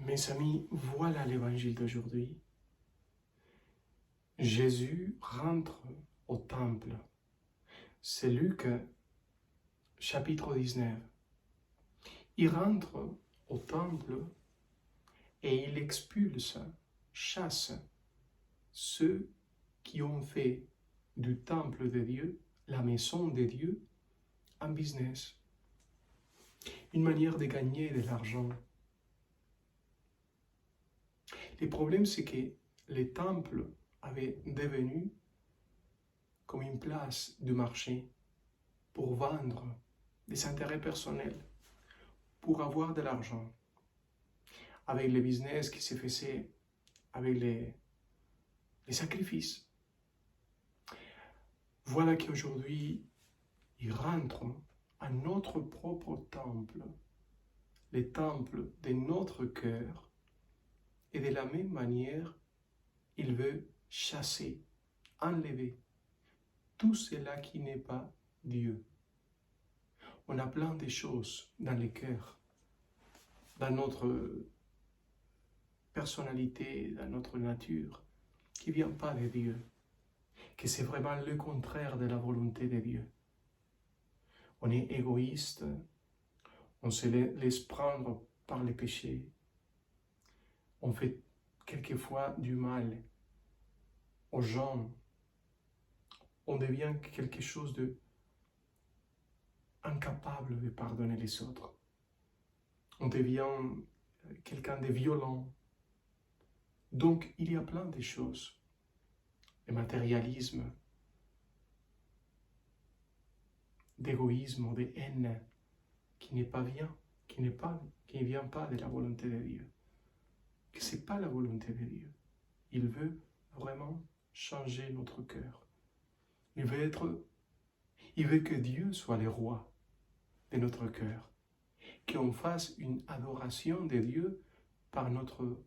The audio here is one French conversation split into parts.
Mes amis, voilà l'évangile d'aujourd'hui. Jésus rentre au temple. C'est Luc, chapitre 19. Il rentre au temple et il expulse, chasse ceux qui ont fait du temple de Dieu, la maison de Dieu, un business, une manière de gagner de l'argent. Le problème, c'est que les temples avaient devenu comme une place de marché pour vendre des intérêts personnels, pour avoir de l'argent, avec les business qui se faisaient avec les sacrifices. Voilà qu'aujourd'hui, il rentre à notre propre temple, le temple de notre cœur, et de la même manière, il veut chasser, enlever tout cela qui n'est pas Dieu. On a plein de choses dans le cœur, dans notre personnalité, dans notre nature, qui ne vient pas de Dieu, que c'est vraiment le contraire de la volonté de Dieu. On est égoïste, on se laisse prendre par les péchés, on fait quelquefois du mal aux gens, on devient quelque chose de incapable de pardonner les autres. On devient quelqu'un de violent. Donc, il y a plein de choses. Le matérialisme, d'égoïsme, de haine, qui n'est pas bien, qui ne vient pas de la volonté de Dieu. Que ce n'est pas la volonté de Dieu. Il veut vraiment changer notre cœur. Il veut que Dieu soit le roi de notre cœur. Qu'on fasse une adoration de Dieu par notre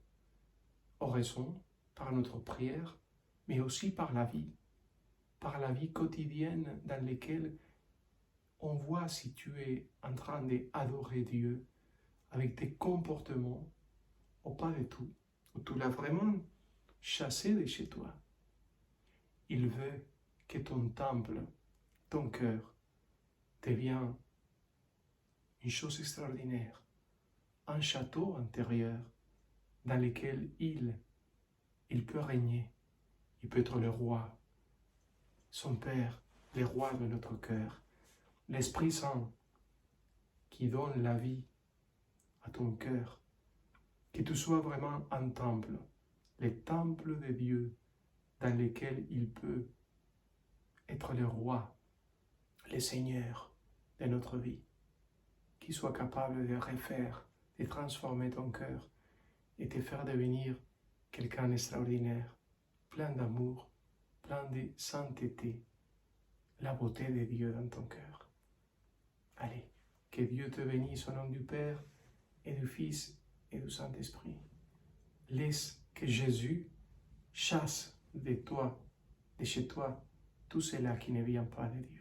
oraison, par notre prière, mais aussi par la vie quotidienne dans laquelle on voit si tu es en train d'adorer Dieu avec tes comportements ou pas du tout, ou tu l'as vraiment chassé de chez toi. Il veut que ton temple, ton cœur, devienne une chose extraordinaire, un château intérieur dans lequel il peut régner, il peut être le roi, son Père, le roi de notre cœur, l'Esprit Saint qui donne la vie à ton cœur, que tu sois vraiment un temple, le temple de Dieu dans lequel il peut être le roi, le Seigneur de notre vie, qui soit capable de refaire, de transformer ton cœur et te faire devenir quelqu'un d'extraordinaire, plein d'amour, plein de sainteté, la beauté de Dieu dans ton cœur. Allez, que Dieu te bénisse au nom du Père et du Fils et du Saint-Esprit. Laisse que Jésus chasse de toi, de chez toi, tout cela qui ne vient pas de Dieu.